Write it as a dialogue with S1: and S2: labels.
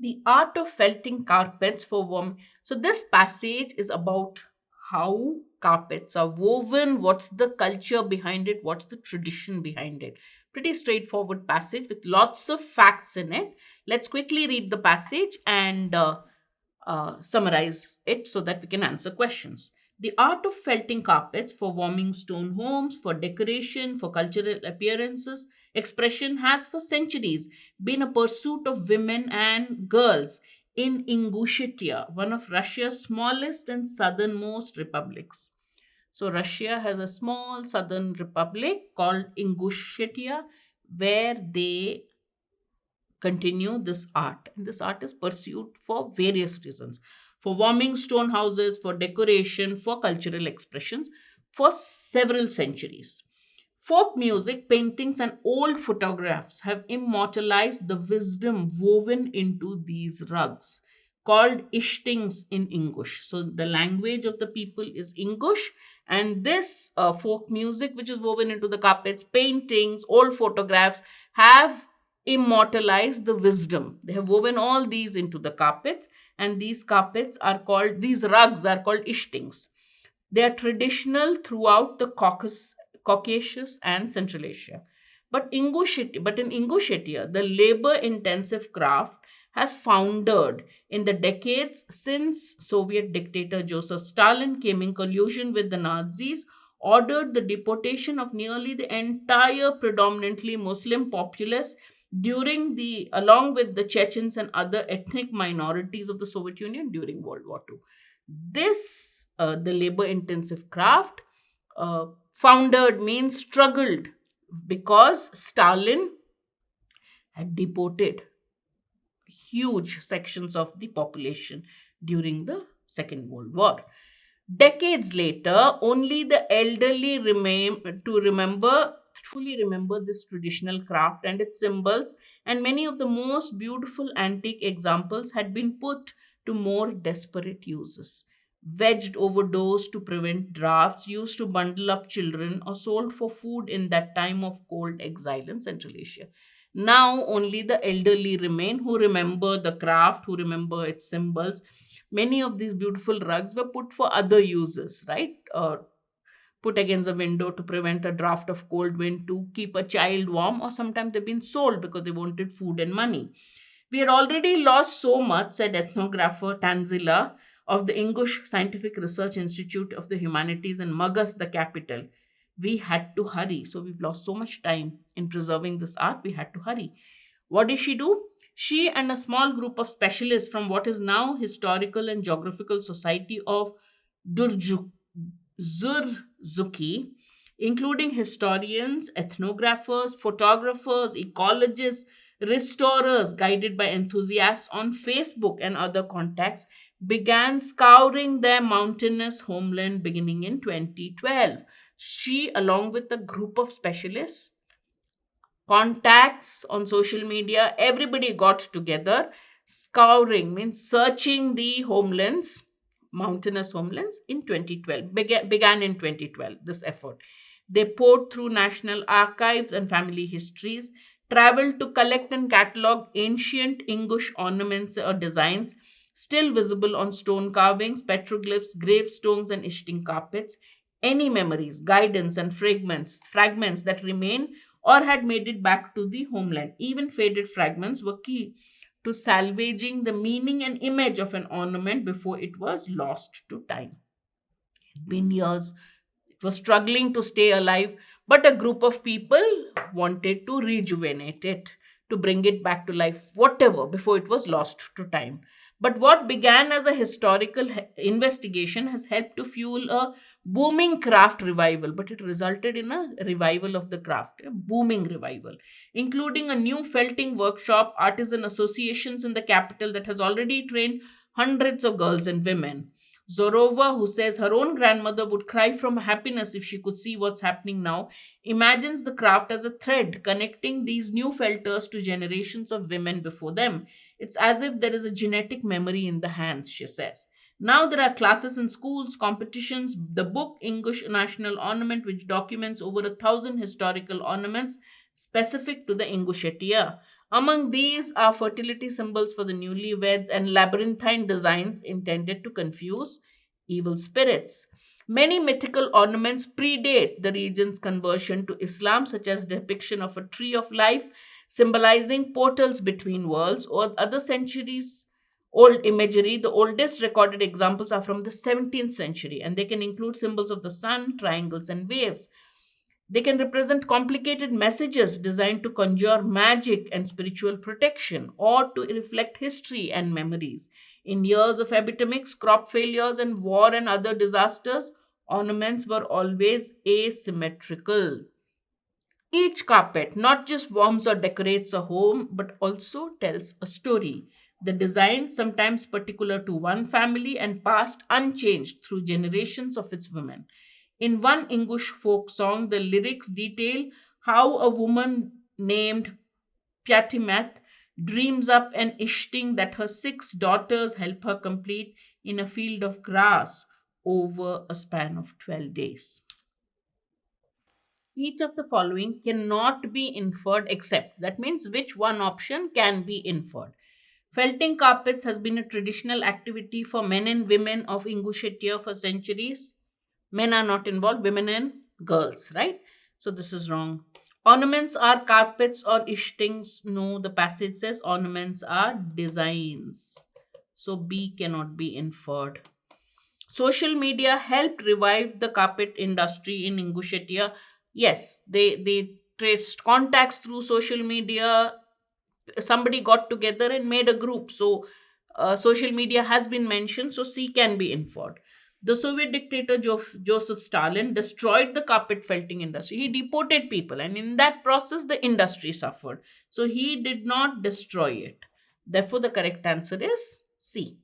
S1: The art of felting carpets for warm. So this passage is about how carpets are woven, what's the culture behind it, what's the tradition behind it. Pretty straightforward passage with lots of facts in it. Let's quickly read the passage and summarize it so that we can answer questions. The art of felting carpets for warming stone homes, for decoration, for cultural appearances, expression has for centuries been a pursuit of women and girls in Ingushetia, one of Russia's smallest and southernmost republics. So, Russia has a small southern republic called Ingushetia where they continue this art. And this art is pursued for various reasons, for warming stone houses, for decoration, for cultural expressions for several centuries. Folk music, paintings, and old photographs have immortalized the wisdom woven into these rugs, called ishtings in English. So, the language of the people is English, and this folk music, which is woven into the carpets, paintings, old photographs, have immortalized the wisdom. They have woven all these into the carpets, and these rugs are called ishtings. They are traditional throughout the Caucasus and Central Asia. But in Ingushetia, the labor intensive craft has foundered in the decades since Soviet dictator Joseph Stalin came in collusion with the Nazis, ordered the deportation of nearly the entire predominantly Muslim populace along with the Chechens and other ethnic minorities of the Soviet Union during World War II. The labor intensive craft, foundered means struggled because Stalin had deported huge sections of the population during the Second World War. Decades later, only the elderly remain to remember truly remember this traditional craft and its symbols, and many of the most beautiful antique examples had been put to more desperate uses. Wedged over doors to prevent drafts, used to bundle up children, or sold for food in that time of cold exile in Central Asia. Now only the elderly remain who remember the craft, who remember its symbols. Many of these beautiful rugs were put for other uses, right? Put against the window to prevent a draft of cold wind, to keep a child warm, or sometimes they've been sold because they wanted food and money. We had already lost so much, said ethnographer Tanzila of the English Scientific Research Institute of the Humanities in Magas, the capital. We had to hurry. So we've lost so much time in preserving this art, we had to hurry. What did she do? She and a small group of specialists from what is now Historical and Geographical Society of Durjuk Zurzuki, including historians, ethnographers, photographers, ecologists, restorers, guided by enthusiasts on Facebook and other contacts, began scouring their mountainous homeland beginning in 2012. She, along with a group of specialists, contacts on social media, everybody got together. Scouring means searching the homelands, mountainous homelands in 2012. Began in 2012, this effort. They poured through national archives and family histories, traveled to collect and catalog ancient English ornaments or designs still visible on stone carvings, petroglyphs, gravestones, and ishting carpets. Any memories, guidance, and fragments that remain or had made it back to the homeland. Even faded fragments were key to salvaging the meaning and image of an ornament before it was lost to time. It had been years, it was struggling to stay alive, but a group of people wanted to rejuvenate it, to bring it back to life, whatever, before it was lost to time. But what began as a historical investigation has helped to fuel a booming craft revival, but it resulted in a revival of the craft, a booming revival, including a new felting workshop, artisan associations in the capital that has already trained hundreds of girls and women. Zorova, who says her own grandmother would cry from happiness if she could see what's happening now, imagines the craft as a thread connecting these new felters to generations of women before them. It's as if there is a genetic memory in the hands, she says. Now there are classes in schools, competitions, the book English National Ornament, which documents over 1,000 historical ornaments specific to the Ingushetia. Among these are fertility symbols for the newlyweds and labyrinthine designs intended to confuse evil spirits. Many mythical ornaments predate the region's conversion to Islam, such as depiction of a tree of life symbolizing portals between worlds or other centuries old imagery. The oldest recorded examples are from the 17th century, and they can include symbols of the sun, triangles, and waves. They can represent complicated messages designed to conjure magic and spiritual protection, or to reflect history and memories. In years of epidemics, crop failures, and war and other disasters, ornaments were always asymmetrical. Each carpet not just warms or decorates a home, but also tells a story. The design, sometimes particular to one family and passed unchanged through generations of its women. In one English folk song, the lyrics detail how a woman named Pyatimath dreams up an ishting that her six daughters help her complete in a field of grass over a span of 12 days. Each of the following cannot be inferred except. That means which one option can be inferred. Felting carpets has been a traditional activity for men and women of Ingushetia for centuries. Men are not involved, women and girls, right? So this is wrong. Ornaments are carpets or ishtings. No, the passage says ornaments are designs. So B cannot be inferred. Social media helped revive the carpet industry in Ingushetia. Yes, they traced contacts through social media. Somebody got together and made a group. So social media has been mentioned. So C can be inferred. The Soviet dictator Joseph Stalin destroyed the carpet felting industry. He deported people, and in that process, the industry suffered. So he did not destroy it. Therefore, the correct answer is C.